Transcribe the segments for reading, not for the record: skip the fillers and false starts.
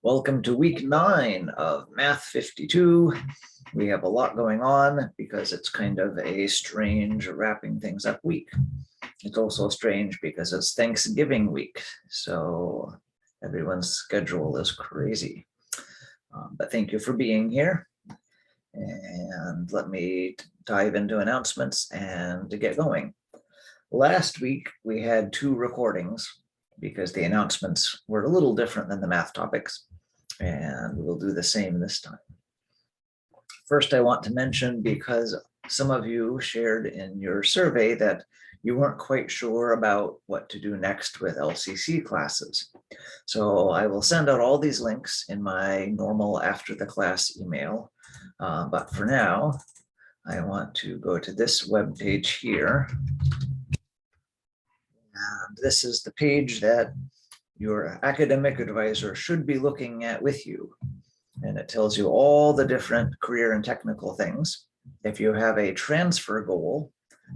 Welcome to week 9 of Math 52. We have a lot going on because it's kind of a strange wrapping things up week. It's also strange because it's Thanksgiving week, so everyone's schedule is crazy. But thank you for being here. And let me dive into announcements and to get going. Last week, we had 2 recordings because the announcements were a little different than the math topics, and we'll do the same this time. First, I want to mention, because some of you shared in your survey that you weren't quite sure about what to do next with LCC classes. So I will send out all these links in my normal after the class email. But for now, I want to go to this web page here. And this is the page that your academic advisor should be looking at with you. And it tells you all the different career and technical things. If you have a transfer goal,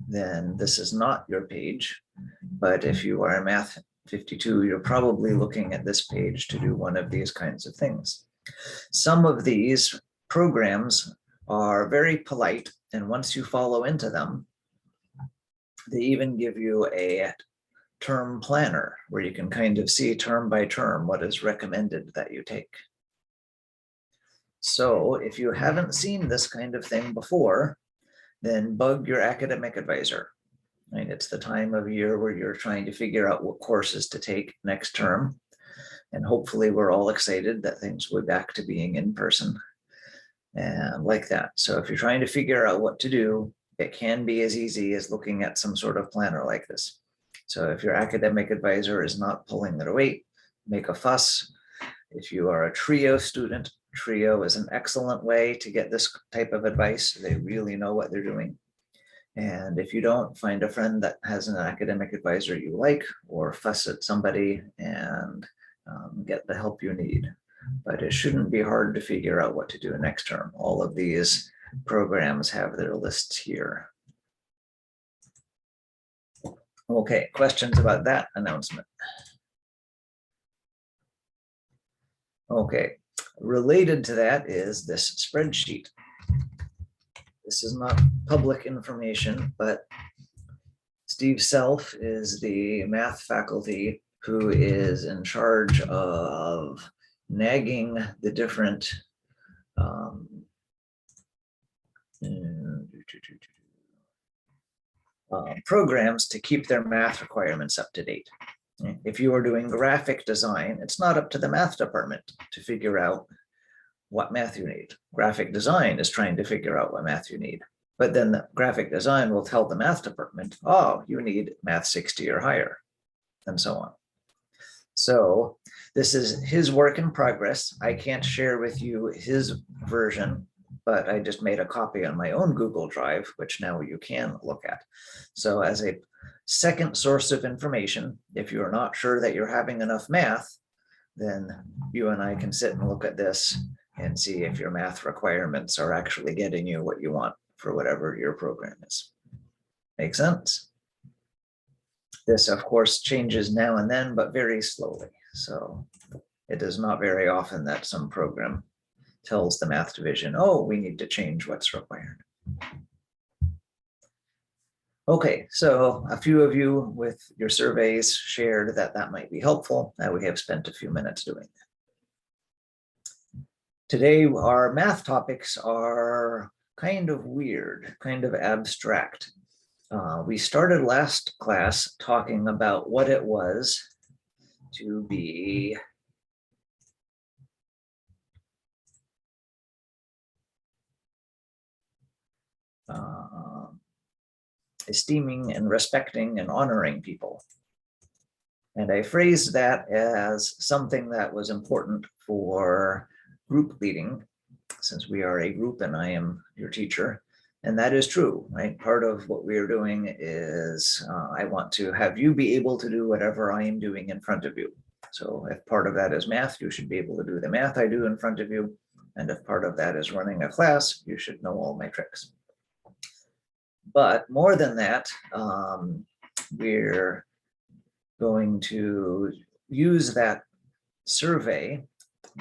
then this is not your page. But if you are a Math 52, you're probably looking at this page to do one of these kinds of things. Some of these programs are very polite, and once you follow into them, they even give you a term planner where you can kind of see term by term what is recommended that you take. So if you haven't seen this kind of thing before, then bug your academic advisor. I mean, it's the time of year where you're trying to figure out what courses to take next term. And hopefully we're all excited that things will be back to being in person and like that. So if you're trying to figure out what to do, it can be as easy as looking at some sort of planner like this. So if your academic advisor is not pulling their weight, make a fuss. If you are a TRIO student, TRIO is an excellent way to get this type of advice. They really know what they're doing. And if you don't, find a friend that has an academic advisor you like, or fuss at somebody and get the help you need. But it shouldn't be hard to figure out what to do next term. All of these programs have their lists here. Okay, questions about that announcement? Okay, related to that is this spreadsheet. This is not public information, but Steve Self is the math faculty who is in charge of nagging the different programs to keep their math requirements up to date. If you are doing graphic design, it's not up to the math department to figure out what math you need. Graphic design is trying to figure out what math you need. But then the graphic design will tell the math department, oh, you need math 60 or higher, and so on. So this is his work in progress. I can't share with you his version, but I just made a copy on my own Google Drive, which now you can look at. So as a second source of information, if you're not sure that you're having enough math, then you and I can sit and look at this and see if your math requirements are actually getting you what you want for whatever your program is. Make sense? This, of course, changes now and then, but very slowly. So it is not very often that some program tells the math division, oh, we need to change what's required. Okay, so a few of you with your surveys shared that that might be helpful. Now we have spent a few minutes doing that. Today, our math topics are kind of weird, kind of abstract. We started last class talking about what it was to be esteeming and respecting and honoring people. And I phrased that as something that was important for group leading, since we are a group and I am your teacher. And that is true, right? Part of what we are doing is I want to have you be able to do whatever I am doing in front of you. So if part of that is math, you should be able to do the math I do in front of you. And if part of that is running a class, you should know all my tricks. But more than that, we're going to use that survey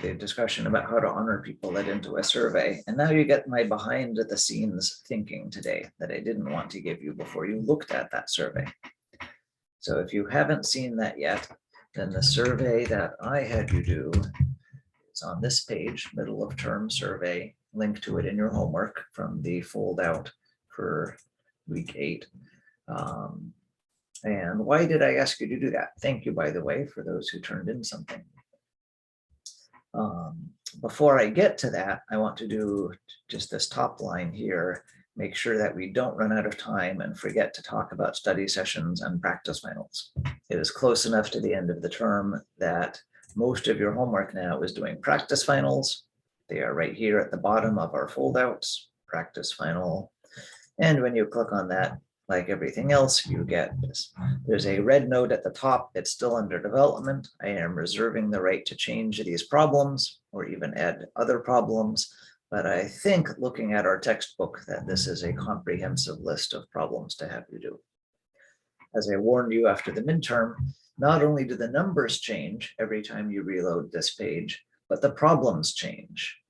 the discussion about how to honor people led into a survey. And now you get my behind the scenes thinking today that I didn't want to give you before you looked at that survey. So if you haven't seen that yet, then the survey that I had you do is on this page, middle of term survey, link to it in your homework from the fold out for week 8. And why did I ask you to do that? Thank you, by the way, for those who turned in something. Before I get to that, I want to do just this top line here, make sure that we don't run out of time and forget to talk about study sessions and practice finals. It is close enough to the end of the term that most of your homework now is doing practice finals. They are right here at the bottom of our foldouts, practice final. And when you click on that, like everything else, you get this. There's a red note at the top. It's still under development. I am reserving the right to change these problems or even add other problems. But I think looking at our textbook that this is a comprehensive list of problems to have you do. As I warned you after the midterm, not only do the numbers change every time you reload this page, but the problems change.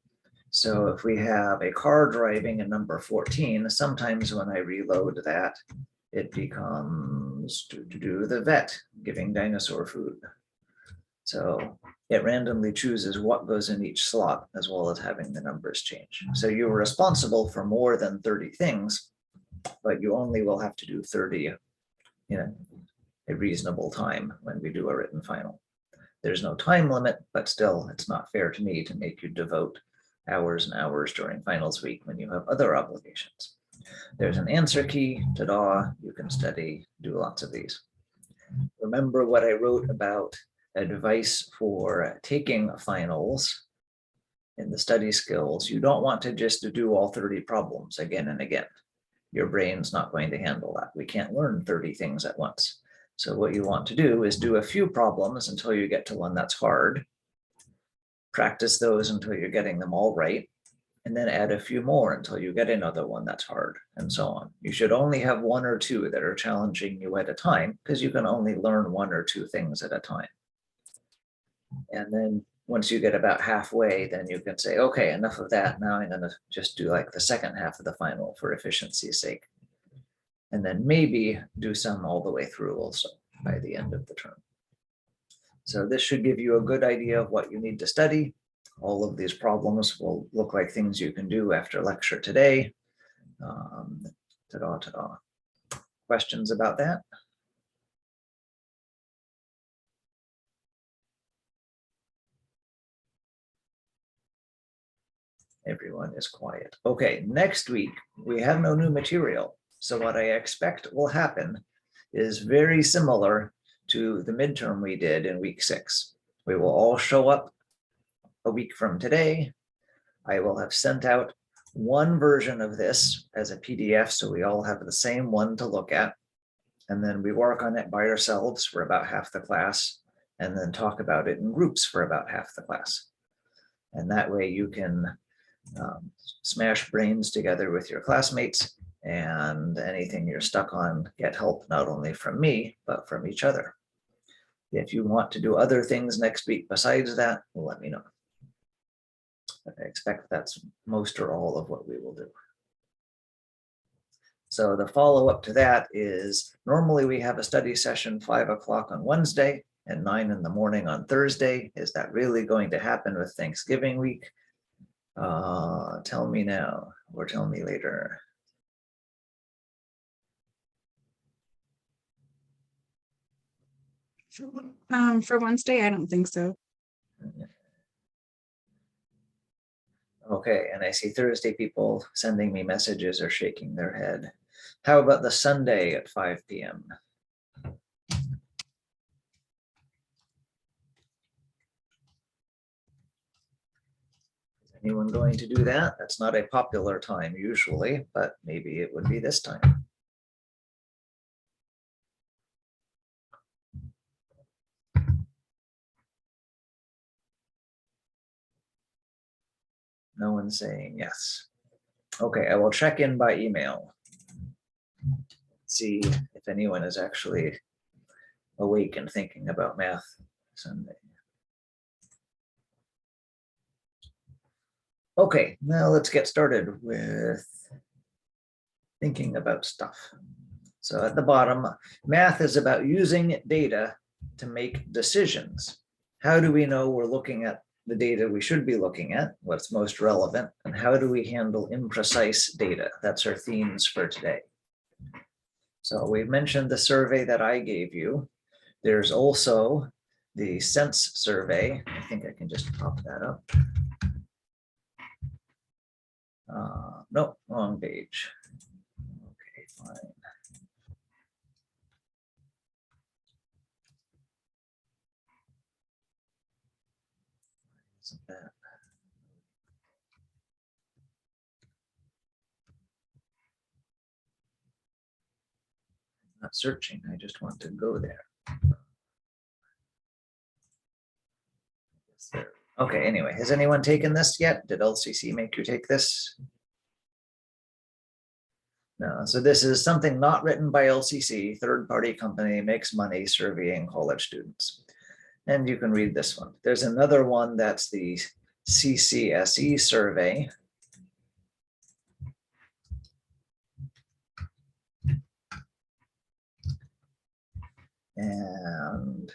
So if we have a car driving in number 14, sometimes when I reload that, it becomes to do the vet giving dinosaur food. So it randomly chooses what goes in each slot as well as having the numbers change. So you're responsible for more than 30 things, but you only will have to do 30 in a reasonable time when we do a written final. There's no time limit, but still it's not fair to me to make you devote hours and hours during finals week when you have other obligations. There's an answer key, ta-da, you can study, do lots of these. Remember what I wrote about advice for taking finals in the study skills. You don't want to just do all 30 problems again and again. Your brain's not going to handle that. We can't learn 30 things at once. So what you want to do is do a few problems until you get to one that's hard. Practice those until you're getting them all right, and then add a few more until you get another one that's hard, and so on. You should only have 1 or 2 that are challenging you at a time, because you can only learn 1 or 2 things at a time. And then once you get about halfway, then you can say, okay, enough of that. Now I'm going to just do like the second half of the final for efficiency's sake. And then maybe do some all the way through also by the end of the term. So this should give you a good idea of what you need to study. All of these problems will look like things you can do after lecture today. Ta-da. Questions about that? Everyone is quiet. Okay, next week, we have no new material. So what I expect will happen is very similar to the midterm we did in week 6. We will all show up a week from today. I will have sent out one version of this as a PDF, so we all have the same one to look at. And then we work on it by ourselves for about half the class, and then talk about it in groups for about half the class. And that way you can smash brains together with your classmates, and anything you're stuck on, get help not only from me, but from each other. If you want to do other things next week besides that, let me know. But I expect that's most or all of what we will do. So the follow-up to that is normally we have a study session 5 o'clock on Wednesday and 9 in the morning on Thursday. Is that really going to happen with Thanksgiving week? Tell me now or tell me later. For Wednesday, I don't think so. Okay, and I see Thursday people sending me messages or shaking their head. How about the Sunday at 5 p.m.? Is anyone going to do that? That's not a popular time usually, but maybe it would be this time. No one's saying yes. Okay, I will check in by email. See if anyone is actually awake and thinking about math Sunday. Okay, now let's get started with thinking about stuff. So at the bottom, math is about using data to make decisions. How do we know we're looking at the data we should be looking at, what's most relevant, and how do we handle imprecise data? That's our themes for today. So we've mentioned the survey that I gave you. There's also the Ccse survey. I think I can just pop that up. No, wrong page. Okay, fine. Isn't that? Not searching, I just want to go there. Okay, anyway, has anyone taken this yet? Did LCC make you take this? No, so this is something not written by LCC, third-party company, makes money surveying college students. And you can read this one. There's another one that's the Ccse survey. And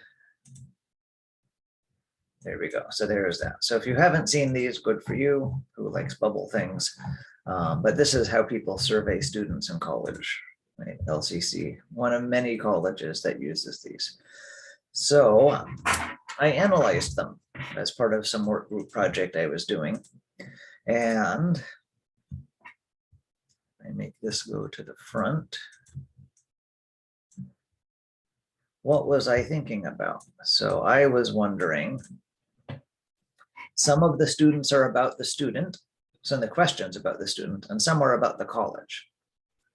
there we go. So there's that. So if you haven't seen these, good for you, who likes bubble things. But this is how people survey students in college, right? LCC, one of many colleges that uses these. So I analyzed them as part of some work group project I was doing. And I make this go to the front. What was I thinking about? So I was wondering, some of the students are about the student, some of the questions about the student, and some are about the college.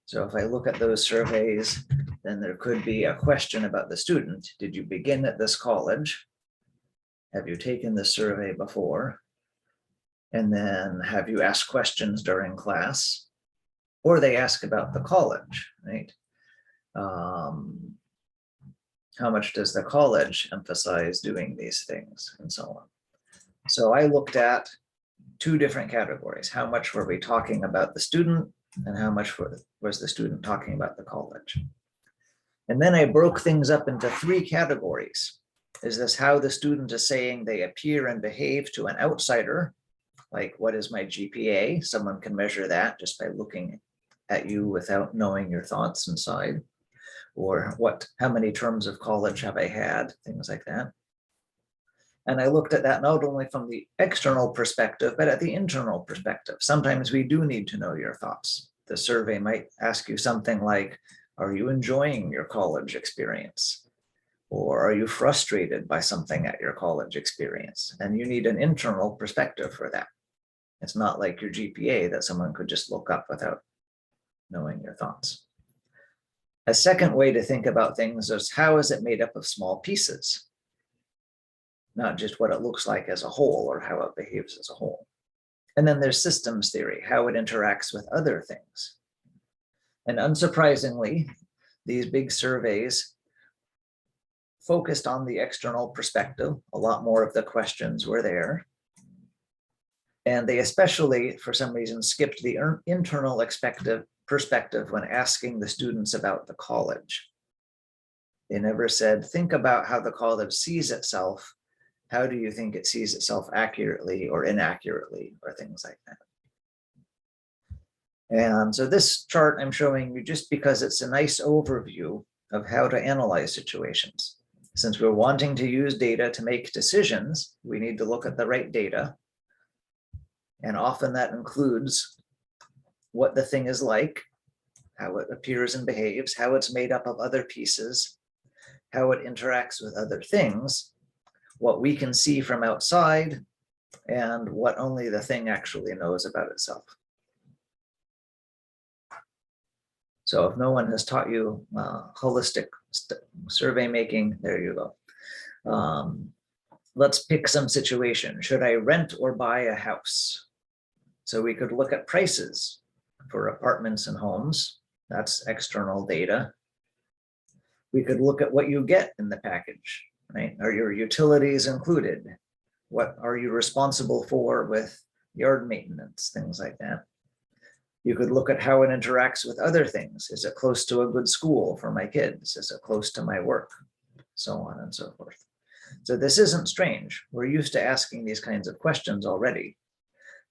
So if I look at those surveys, then there could be a question about the student. Did you begin at this college? Have you taken this survey before? And then have you asked questions during class? Or they ask about the college, right? How much does the college emphasize doing these things and so on? So I looked at two different categories. How much were we talking about the student and how much was the student talking about the college? And then I broke things up into three categories. Is this how the student is saying they appear and behave to an outsider? Like, what is my GPA? Someone can measure that just by looking at you without knowing your thoughts inside. Or how many terms of college have I had? Things like that. And I looked at that not only from the external perspective, but at the internal perspective. Sometimes we do need to know your thoughts. The survey might ask you something like, are you enjoying your college experience? Or are you frustrated by something at your college experience? And you need an internal perspective for that. It's not like your GPA that someone could just look up without knowing your thoughts. A second way to think about things is, how is it made up of small pieces? Not just what it looks like as a whole or how it behaves as a whole. And then there's systems theory, how it interacts with other things. And unsurprisingly, these big surveys focused on the external perspective. A lot more of the questions were there. And they especially, for some reason, skipped the internal perspective when asking the students about the college. They never said, think about how the college sees itself. How do you think it sees itself accurately or inaccurately, or things like that? And so this chart I'm showing you just because it's a nice overview of how to analyze situations. Since we're wanting to use data to make decisions, we need to look at the right data. And often that includes what the thing is like, how it appears and behaves, how it's made up of other pieces, how it interacts with other things, what we can see from outside, and what only the thing actually knows about itself. So if no one has taught you holistic survey making, there you go. Let's pick some situation. Should I rent or buy a house? So we could look at prices for apartments and homes. That's external data. We could look at what you get in the package, right? Are your utilities included? What are you responsible for with yard maintenance, things like that. You could look at how it interacts with other things. Is it close to a good school for my kids? Is it close to my work? So on and so forth. So this isn't strange. We're used to asking these kinds of questions already,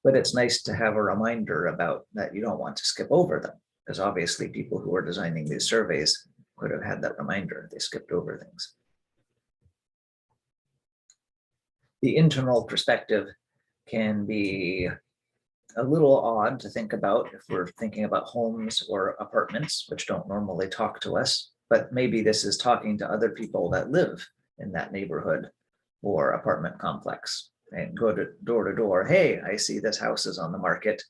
but it's nice to have a reminder about that you don't want to skip over them, because obviously people who are designing these surveys could have had that reminder. They skipped over things. The internal perspective can be a little odd to think about if we're thinking about homes or apartments, which don't normally talk to us, but maybe this is talking to other people that live in that neighborhood or apartment complex, and go to door, hey, I see this house is on the market.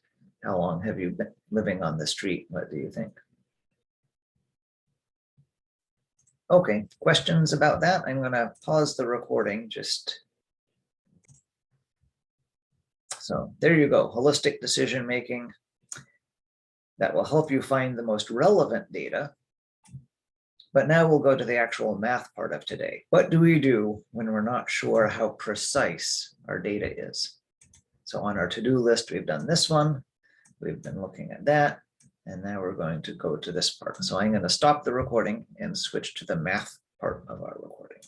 How long have you been living on the street? What do you think? Okay, questions about that? I'm gonna pause the recording just. So there you go, holistic decision-making that will help you find the most relevant data. But now we'll go to the actual math part of today. What do we do when we're not sure how precise our data is? So on our to-do list, we've done this one. We've been looking at that. And now we're going to go to this part. So I'm going to stop the recording and switch to the math part of our recording.